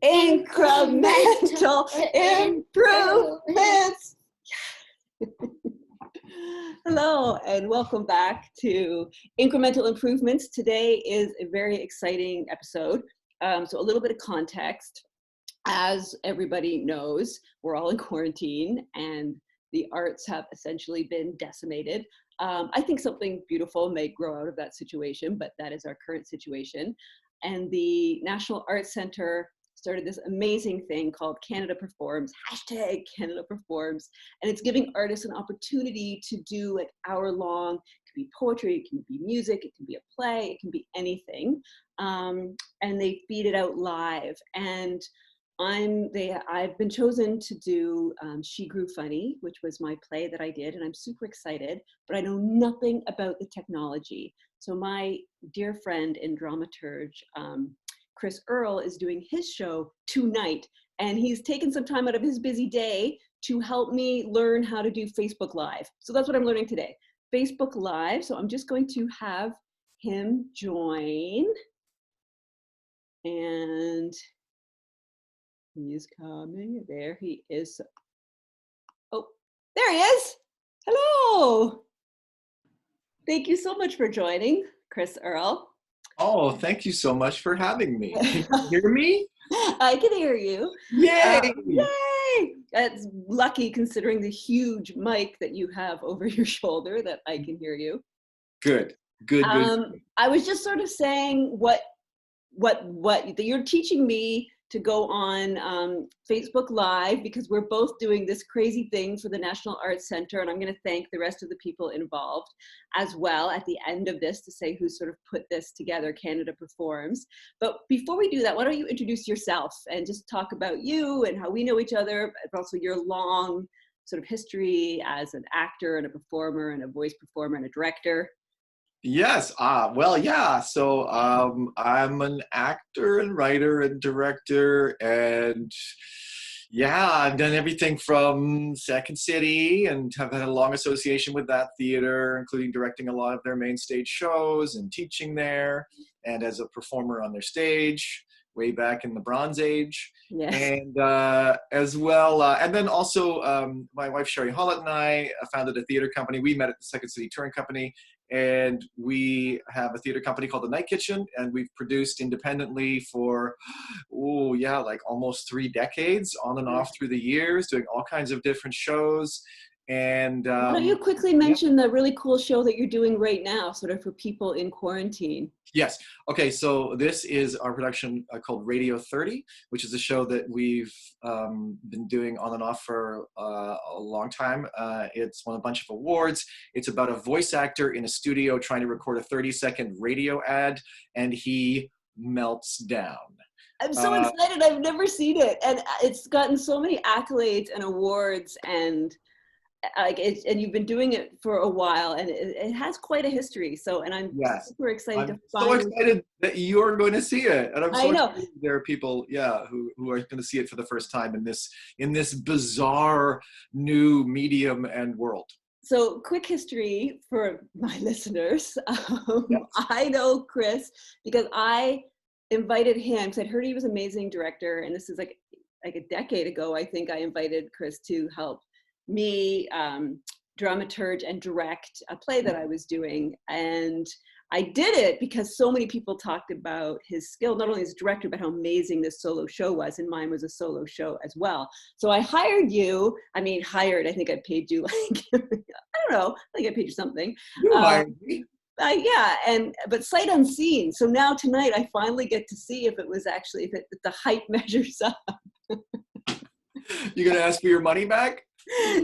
Incremental Improvements. Hello and welcome back to Incremental Improvements. Today is a very exciting episode. So a little bit of context. As everybody knows, we're all in quarantine and the arts have essentially been decimated. I think something beautiful may grow out of that situation, but that is our current situation. And the National Arts Centre started this amazing thing called Canada Performs, hashtag Canada Performs, and it's giving artists an opportunity to do like hour-long, it can be poetry, it can be music, it can be a play, it can be anything, and they feed it out live. And I've been chosen to do She Grew Funny, which was my play that I did, and I'm super excited, but I know nothing about the technology. So my dear friend and dramaturge, Chris Earle, is doing his show tonight, and he's taken some time out of his busy day to help me learn how to do Facebook Live. So that's what I'm learning today, Facebook Live. So I'm just going to have him join, and he's coming. There he is. Oh, there he is. Hello. Thank you so much for joining, Chris Earle. Oh, thank you so much for having me. Can you hear me? I can hear you. Yay! Yay! That's lucky considering the huge mic that you have over your shoulder that I can hear you. Good. I was just sort of saying what you're teaching me to go on Facebook Live, because we're both doing this crazy thing for the National Arts Centre, and I'm going to thank the rest of the people involved as well at the end of this to say who sort of put this together, Canada Performs. But before we do that, why don't you introduce yourself and just talk about you and how we know each other, but also your long sort of history as an actor and a performer and a voice performer and a director. Yes. Well, yeah. So I'm an actor and writer and director, and yeah, I've done everything from Second City and have had a long association with that theater, including directing a lot of their main stage shows and teaching there, and as a performer on their stage way back in the Bronze Age. Yes. And as well, and then also my wife Sherry Hollett and I founded a theater company. We met at the Second City Touring Company, and we have a theater company called The Night Kitchen, and we've produced independently for, like almost 3 decades, on and off through the years, doing all kinds of different shows. And why don't you quickly mention the really cool show that you're doing right now, sort of for people in quarantine? Yes. Okay. So this is our production called Radio 30, which is a show that we've been doing on and off for a long time. It's won a bunch of awards. It's about a voice actor in a studio trying to record a 30-second radio ad, and he melts down. I'm so excited. I've never seen it, and it's gotten so many accolades and awards, and and you've been doing it for a while, and it has quite a history. So, and I'm super excited to find. So excited that you're going to see it, and I'm so excited there are people, who are going to see it for the first time in this bizarre new medium and world. So, quick history for my listeners. I know Chris because I invited him because I'd heard he was an amazing director, and this is like a decade ago. I think I invited Chris to help me dramaturge and direct a play that I was doing, and I did it because so many people talked about his skill, not only as a director, but how amazing this solo show was, and mine was a solo show as well. So I hired you. I think I paid you like, I don't know, I think I paid you something. You hired me. But sight unseen. So now tonight I finally get to see if the hype measures up. You gonna ask for your money back?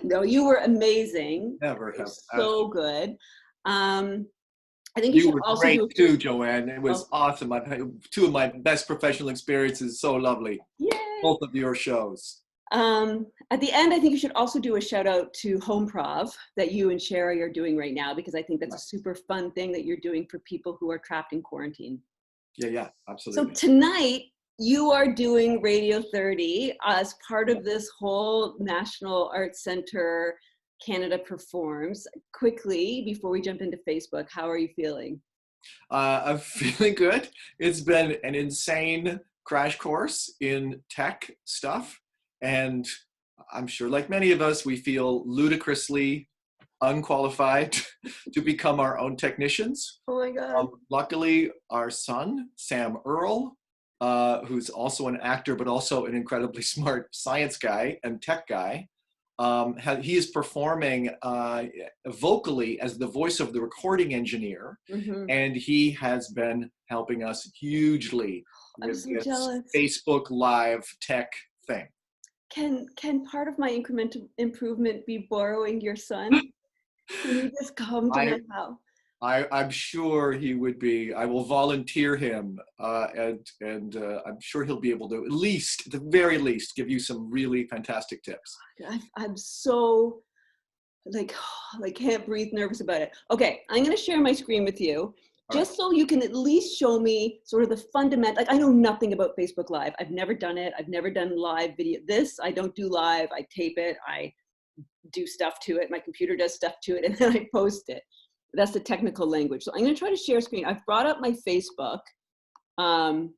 No, you were amazing. Never have. So good. I think you were also great too, Joanne. It was awesome. I've had 2 of my best professional experiences. So lovely. Yay. Both of your shows. At the end, I think you should also do a shout out to Home Prov that you and Sherry are doing right now, because I think that's a super fun thing that you're doing for people who are trapped in quarantine. Yeah, absolutely. So tonight, you are doing Radio 30 as part of this whole National Arts Centre Canada Performs. Quickly, before we jump into Facebook, how are you feeling? I'm feeling good. It's been an insane crash course in tech stuff. And I'm sure, like many of us, we feel ludicrously unqualified to become our own technicians. Oh my God. Luckily, our son, Sam Earle, who's also an actor, but also an incredibly smart science guy and tech guy, he is performing vocally as the voice of the recording engineer, and he has been helping us hugely with so this jealous. Facebook Live tech thing. Can part of my incremental improvement be borrowing your son? Can you just come to my house? I'm sure he would be. I will volunteer him, and I'm sure he'll be able to at the very least, give you some really fantastic tips. I'm so can't breathe, nervous about it. Okay, I'm going to share my screen with you, just so you can at least show me sort of the fundamental. Like, I know nothing about Facebook Live. I've never done it. I've never done live video. I don't do live. I tape it. I do stuff to it. My computer does stuff to it, and then I post it. That's the technical language. So I'm going to try to share screen. I've brought up my Facebook. So I'm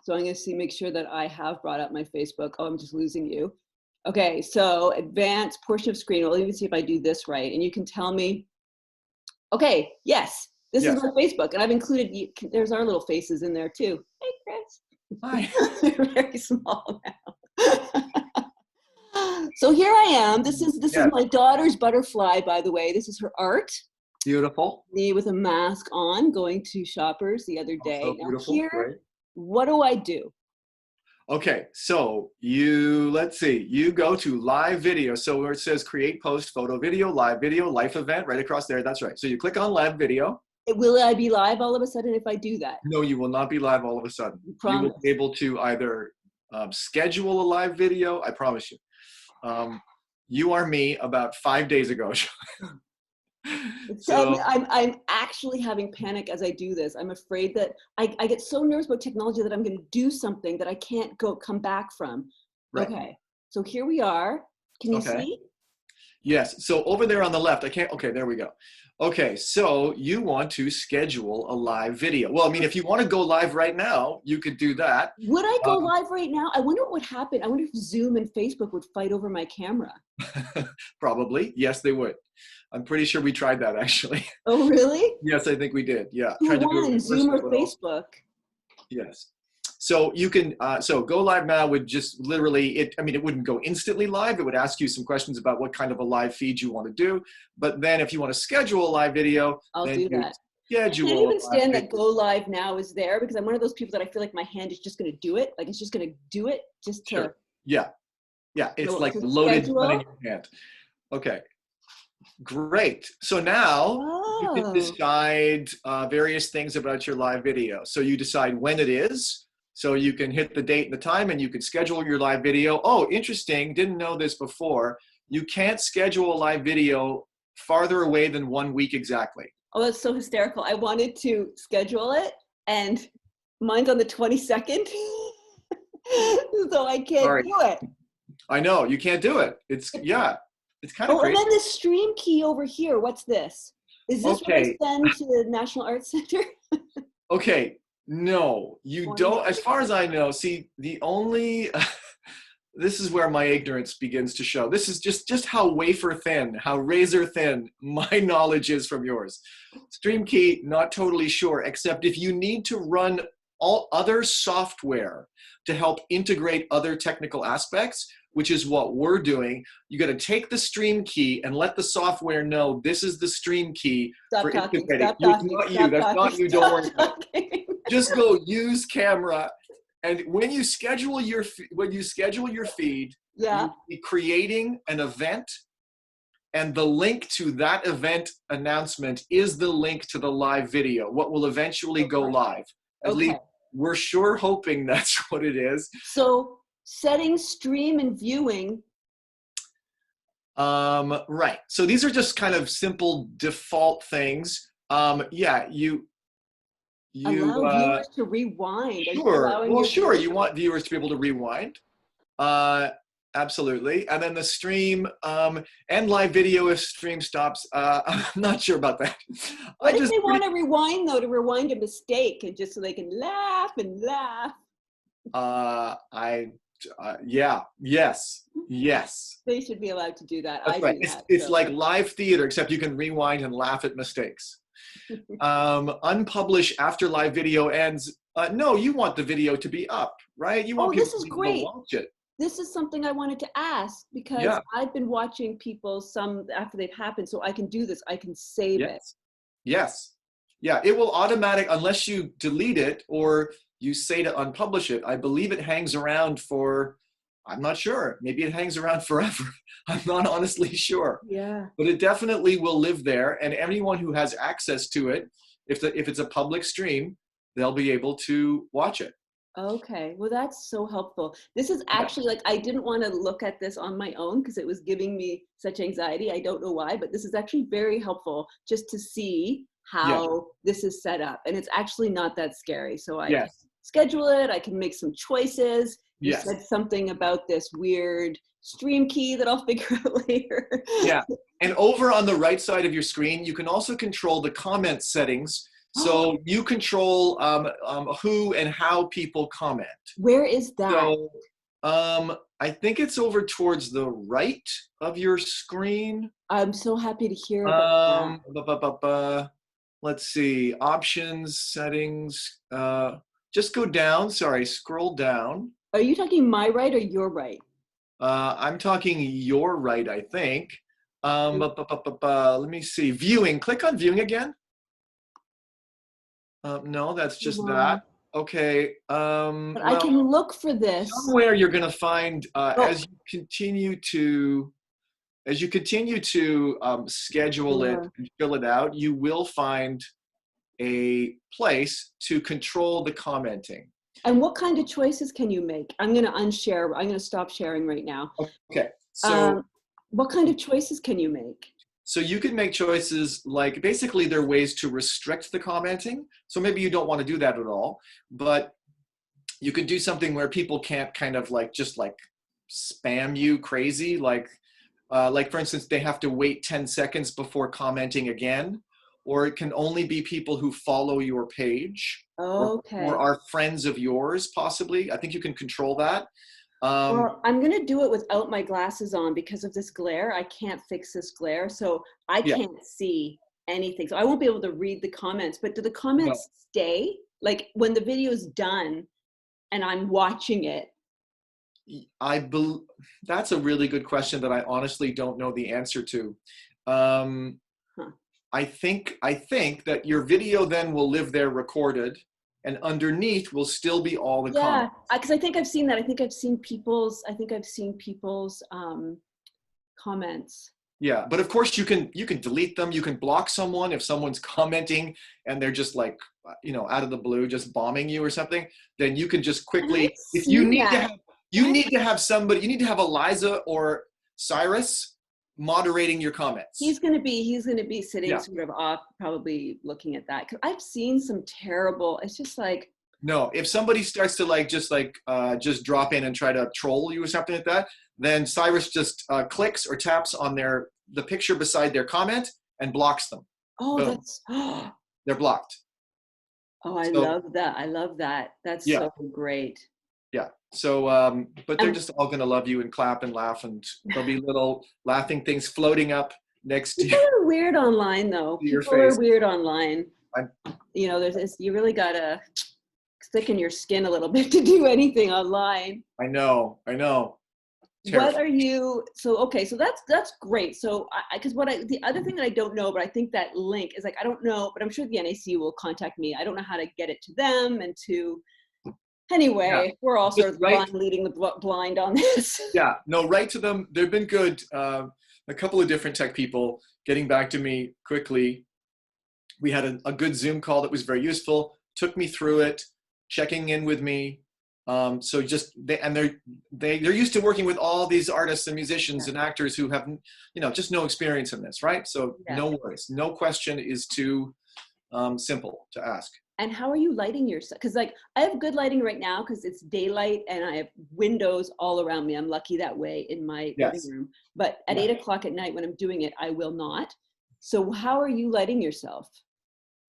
going to make sure that I have brought up my Facebook. Oh, I'm just losing you. Okay, so advanced portion of screen. We'll even see if I do this right. And you can tell me, okay, yes, this is my Facebook. And I've included, there's our little faces in there too. Hey, Chris. Hi. They're very small now. So here I am. This is my daughter's butterfly, by the way. This is her art. Beautiful. Me with a mask on, going to Shoppers the other day. Also beautiful. Now here, what do I do? Okay, so let's see, you go to live video. So where it says create, post, photo, video, life event, right across there. That's right. So you click on live video. Will I be live all of a sudden if I do that? No, you will not be live all of a sudden. You will be able to either schedule a live video. I promise you. You are me about 5 days ago. So I'm actually having panic as I do this. I'm afraid that I get so nervous about technology that I'm going to do something that I can't come back from. Right. Okay, so here we are. Can you see? Yes, so over there on the left, okay, there we go. Okay, so you want to schedule a live video. Well, I mean, if you want to go live right now, you could do that. Would I go live right now? I wonder what would happen. I wonder if Zoom and Facebook would fight over my camera. Probably, yes, they would. I'm pretty sure we tried that, actually. Oh, really? Yes, I think we did, yeah. Who won, Zoom or Facebook? Yes. So you can, so go live now would just literally, it wouldn't go instantly live. It would ask you some questions about what kind of a live feed you want to do. But then if you want to schedule a live video, I'll do that. Schedule. I can't even stand that go live now is there, because I'm one of those people that I feel like my hand is just going to do it. Like it's just going to do it just to. Sure. Yeah. Yeah. It's like loaded gun in your hand. Okay. Great. So now you can decide various things about your live video. So you decide when it is. So you can hit the date and the time, and you can schedule your live video. Oh, interesting. Didn't know this before. You can't schedule a live video farther away than 1 week exactly. Oh, that's so hysterical. I wanted to schedule it, and mine's on the 22nd. So I can't do it. I know. You can't do it. It's kind of crazy. And then the stream key over here. What's this? Is this what I send to the National Arts Center? Okay. No, you don't. As far as I know, see, the only, this is where my ignorance begins to show. This is just how wafer thin, how razor thin my knowledge is from yours. Stream key, not totally sure, except if you need to run all other software to help integrate other technical aspects, which is what we're doing, you got to take the stream key and let the software know this is the stream key for integrating. It's not you. That's not you. Don't worry about it. Just go use camera, and when you schedule your feed, you'll be creating an event, and the link to that event announcement is the link to the live video, what will eventually go live. At least we're sure hoping that's what it is. So setting stream and viewing. Right. So these are just kind of simple default things. You allow viewers to rewind. Sure. Well, sure. You want viewers to be able to rewind. Absolutely. And then the stream and live video if stream stops. I'm not sure about that. What if they want to rewind, though, to rewind a mistake and just so they can laugh and laugh? Yeah, yes, yes. They should be allowed to do that. I That's right. do that. It's So like live theater, except you can rewind and laugh at mistakes. Unpublish after live video ends. No, you want the video to be up, right? You want oh, people this to is be able to great. watch it. This is something I wanted to ask because Yeah. I've been watching people some after they've happened, so I can do this. I can save it. Yes. Yes. Yeah. It will automatic unless you delete it or you say to unpublish it. I believe it hangs around for. I'm not sure. Maybe it hangs around forever. I'm not honestly sure. Yeah. But it definitely will live there, and anyone who has access to it, if it's a public stream, they'll be able to watch it. Okay, well, that's so helpful. This is Yeah. actually like, I didn't want to look at this on my own because it was giving me such anxiety. I don't know why, but this is actually very helpful just to see Yeah. how this is set up. And it's actually not that scary. So I can Yes. schedule it, I can make some choices. You Yes. said something about this weird stream key that I'll figure out later. Yeah. And over on the right side of your screen, you can also control the comment settings. So you control who and how people comment. Where is that? So I think it's over towards the right of your screen. I'm so happy to hear about that. Let's see, options, settings. Just go down. Sorry, scroll down. Are you talking my right or your right? I'm talking your right, I think. Let me see. Viewing. Click on viewing again. No, that's just that. Okay. But I can look for this. Somewhere you're going to find as you continue to schedule it and fill it out, you will find a place to control the commenting. And what kind of choices can you make? I'm going to unshare. I'm going to stop sharing right now. Okay. So what kind of choices can you make? So you can make choices like, basically there are ways to restrict the commenting. So maybe you don't want to do that at all, but you could do something where people can't kind of like just like spam you crazy. Like for instance, they have to wait 10 seconds before commenting again, or it can only be people who follow your page or are friends of yours, possibly. I think you can control that. Well, I'm going to do it without my glasses on because of this glare. I can't fix this glare, so I can't see anything. So I won't be able to read the comments, but do the comments stay? Like when the video is done and I'm watching it? That's a really good question that I honestly don't know the answer to. I think that your video then will live there recorded, and underneath will still be all the comments. Yeah, because I think I've seen that. I think I've seen people's comments. Yeah, but of course you can delete them. You can block someone if someone's commenting and they're just like, out of the blue, just bombing you or something. Then you can just quickly, if you need to have, you need to have somebody, you need to have Eliza or Cyrus moderating your comments. He's gonna be sitting sort of off, probably looking at that. Cause I've seen some terrible. It's just like, no, if somebody starts to just drop in and try to troll you or something like that, then Cyrus just clicks or taps on the picture beside their comment and blocks them. Oh, boom. That's they're blocked. Oh, I love that. I love that. That's so great. Yeah. So, but they're just all going to love you and clap and laugh, and there'll be little laughing things floating up next to you. People are weird online, though. People are weird online. You really got to thicken your skin a little bit to do anything online. I know. Terrifying. What are you, so that's great. So because the other thing that I don't know, but I think that link is like, I don't know, but I'm sure the NAC will contact me. I don't know how to get it to them and to, anyway, we're all sort of leading the blind on this. Yeah, no, write to them. They've been good. A couple of different tech people getting back to me quickly. We had a good Zoom call that was very useful, took me through it, checking in with me. So they're used to working with all these artists and musicians and actors who have, just no experience in this, right? So no worries. No question is too simple to ask. And how are you lighting yourself? Because I have good lighting right now because it's daylight and I have windows all around me. I'm lucky that way in my living room. But at 8 o'clock at night when I'm doing it, I will not. So how are you lighting yourself?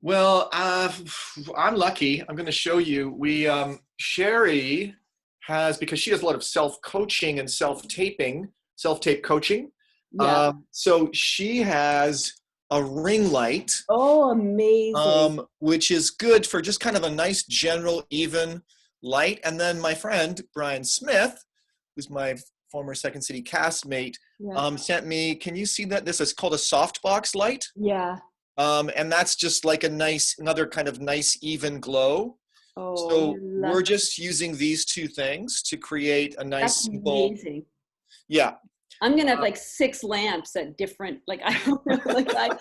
Well, I'm lucky. I'm going to show you. We, Sherry has, because she does a lot of self-coaching and self-tape coaching. Yeah. So she has a ring light, Oh, amazing. which is good for just kind of a nice general even light. And then my friend Brian Smith, who's my former Second City castmate, Yeah. sent me, can you see that? This is called a softbox light. Yeah. And that's just like another kind of nice even glow. Oh, I So love we're just using these two things to create a nice that's simple, amazing. yeah. I'm gonna have like 6 lamps at different, like, I don't know, like, because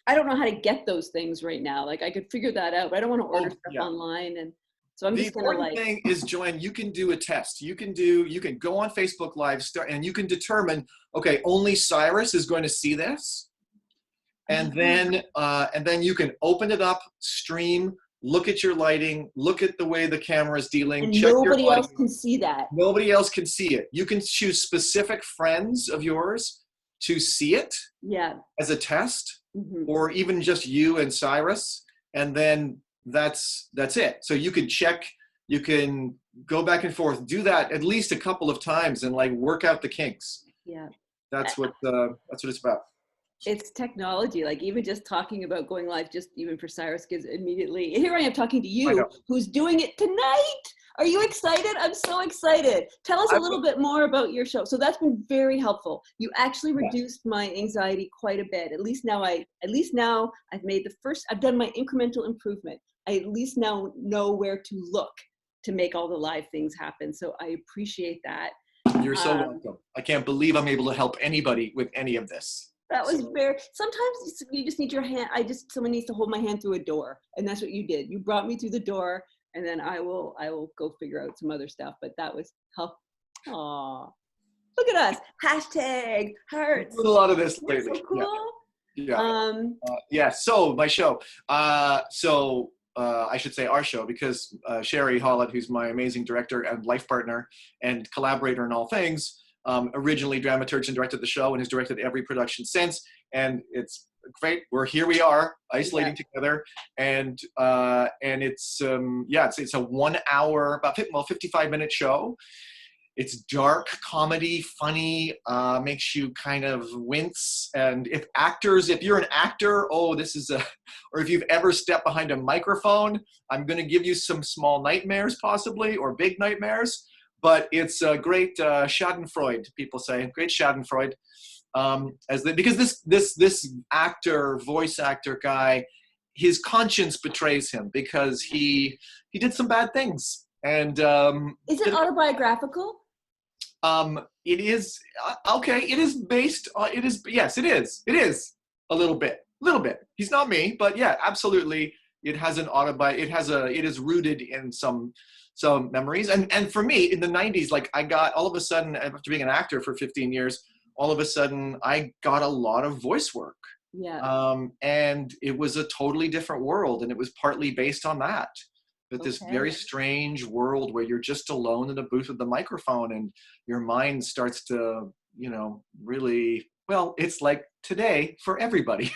I don't know how to get those things right now. Like, I could figure that out, but I don't want to order Oh, stuff yeah. online, and so I'm The just gonna important like, thing is, Joanne, you can do a test. You can go on Facebook Live, and you can determine, okay, only Cyrus is going to see this, and then you can open it up, stream, look at your lighting, look at the way the camera is dealing, and check your nobody else audio. can see that. Nobody else can see it. You can choose specific friends of yours to see it Yeah. as a test, Hmm. or even just you and Cyrus, and then that's it. So you can check, you can go back and forth, do that at least a couple of times, and like work out the kinks. Yeah. That's what it's about. It's technology. Like, even just talking about going live, just even for Cyrus, gives immediately, here I am talking to I you, know. who's doing it tonight. Are you excited? I'm so excited. Tell us a I, little bit more about your show. So that's been very helpful. You actually yes. reduced my anxiety quite a bit. At least now I've made I've done my incremental improvement. I at least now know where to look to make all the live things happen. So I appreciate that. You're so Um, welcome. I can't believe I'm able to help anybody with any of this. That was So very, sometimes you just need your hand. Someone needs to hold my hand through a door. And that's what you did. You brought me through the door, and then I will go figure out some other stuff. But that was help. Aw, look at us. Hashtag I'm hearts. doing a lot of this That's lately. so Yeah. cool. Yeah. Um, Yeah, so my show. I should say our show, because Sherry Holland, who's my amazing director and life partner and collaborator in all things, originally dramaturged and directed the show and has directed every production since. And it's great. We are isolating together, and it's it's a 1 hour, about 55-minute show. It's dark comedy, funny, makes you kind of wince. And if you're an actor, or if you've ever stepped behind a microphone, I'm going to give you some small nightmares, possibly, or big nightmares. But it's a great Schadenfreude, people say, great Schadenfreude. Because this voice actor guy, his conscience betrays him, because he did some bad things, and is it autobiographical? It is okay. It is based on. It is, yes. It is. It is a little bit. He's not me, but yeah, absolutely. It has an It is rooted in some memories. And for me, in the '90s, like, I got, all of a sudden, after being an actor for 15 years, all of a sudden I got a lot of voice work. Yeah. And it was a totally different world, and it was partly based on that. But this very strange world where you're just alone in a booth with the microphone, and your mind starts to, really, well, it's like today for everybody.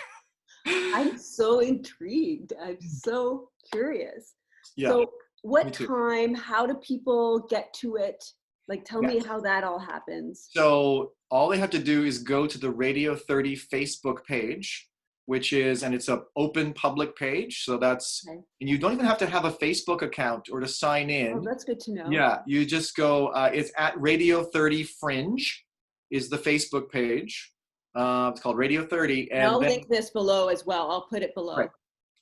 I'm so intrigued. I'm so curious. Yeah, So me what too. time, how do people get to it? Like, tell me Yes. how that all happens. So all they have to do is go to the Radio 30 Facebook page, and it's an open public page. So Okay. and you don't even have to have a Facebook account or to sign Oh, in. that's good to know. Yeah, you just go, it's at Radio 30 Fringe is the Facebook page. It's called Radio 30. And And I'll then, link this below as well. I'll put it below. right.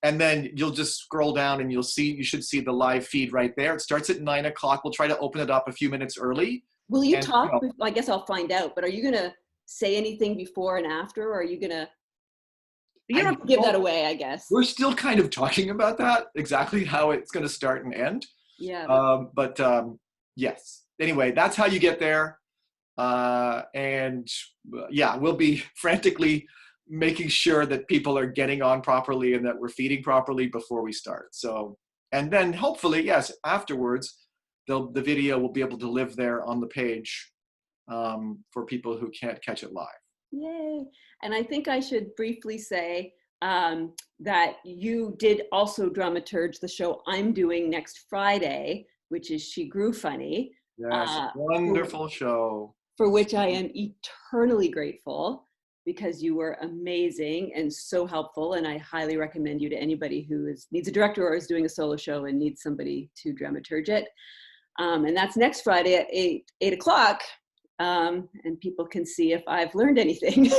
And then you'll just scroll down, and you should see the live feed right there. It starts at 9 o'clock. We'll try to open it up a few minutes early. Will you And, talk? I guess I'll find out, but are you going to say anything before and after, or are you going to, you don't have to give that away, I guess. we're still kind of talking about that, exactly how it's going to start and end. Yeah. Yes. Anyway, that's how you get there. And yeah, we'll be frantically making sure that people are getting on properly and that we're feeding properly before we start. So, and then hopefully, yes, afterwards, the video will be able to live there on the page, for people who can't catch it live. Yay. And I think I should briefly say that you did also dramaturge the show I'm doing next Friday, which is She Grew Funny. Yes, wonderful show. For which I am eternally grateful, because you were amazing and so helpful. And I highly recommend you to anybody who needs a director or is doing a solo show and needs somebody to dramaturge it. And that's next Friday at 8 o'clock. And people can see if I've learned anything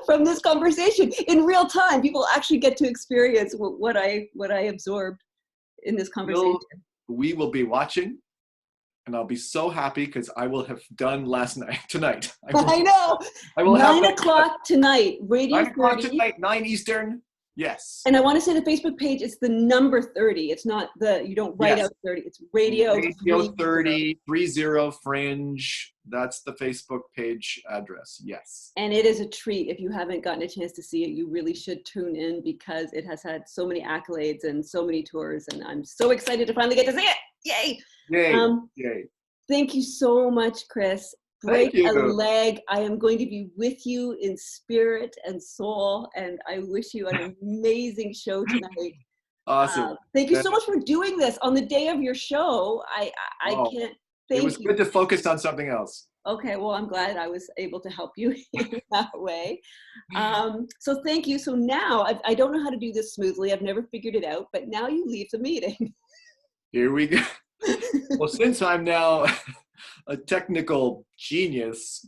from this conversation in real time. People actually get to experience what I absorbed in this conversation. We will be watching. And I'll be so happy because I will have done tonight. I know. I will 9 o'clock tonight. Radio 9 o'clock 30. tonight, 9 Eastern. Yes. And I want to say the Facebook page, it's the number 30. It's not you don't write out 30. It's Radio 30 Fringe. That's the Facebook page address. Yes. And it is a treat. If you haven't gotten a chance to see it, you really should tune in, because it has had so many accolades and so many tours. And I'm so excited to finally get to see it. Yay. Yay. Yay. Thank you so much, Chris. Break a leg. I am going to be with you in spirit and soul, and I wish you an amazing show tonight. Awesome. Thank you so much for doing this on the day of your show. I can't thank you. It was good to focus on something else. Okay, well, I'm glad I was able to help you in that way. So thank you. So now, I don't know how to do this smoothly. I've never figured it out, but now you leave the meeting. Here we go. Well, since I'm now a technical genius,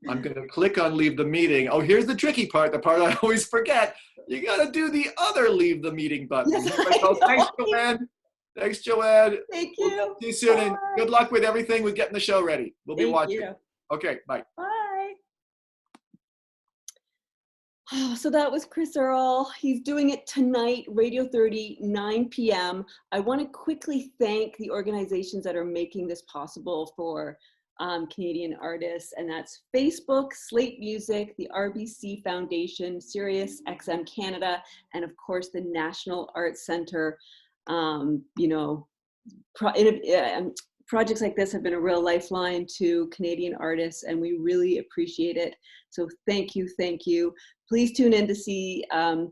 I'm going to click on leave the meeting. Oh, here's the tricky part, the part I always forget. You got to do the other leave the meeting button. Yes, So thanks, Joanne. Thanks, Joanne. Thank you. We'll see you soon, and good luck with everything with getting the show ready. We'll be watching. You. Okay, bye. Bye. So that was Chris Earle. He's doing it tonight, Radio 30, 9 p.m. I want to quickly thank the organizations that are making this possible for Canadian artists, and that's Facebook, Slate Music, the RBC Foundation, Sirius XM Canada, and of course the National Arts Centre. Projects like this have been a real lifeline to Canadian artists, and we really appreciate it. So thank you, thank you. Please tune in to see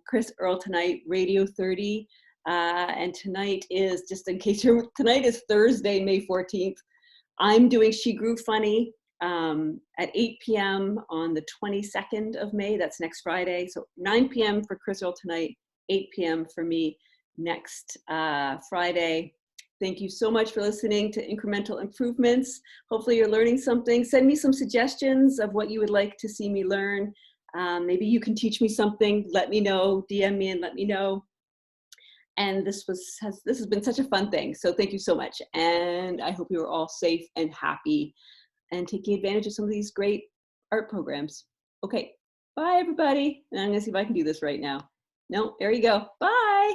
Chris Earle tonight, Radio 30. And tonight is, just in case tonight is Thursday, May 14th. I'm doing She Grew Funny at 8 p.m. on the 22nd of May. That's next Friday. So 9 p.m. for Chris Earle tonight, 8 p.m. for me next Friday. Thank you so much for listening to Incremental Improvements. Hopefully you're learning something. Send me some suggestions of what you would like to see me learn. Maybe you can teach me something. Let me know, DM me and let me know. And this has been such a fun thing. So thank you so much. And I hope you are all safe and happy and taking advantage of some of these great art programs. Okay, bye everybody. And I'm gonna see if I can do this right now. No, there you go. Bye.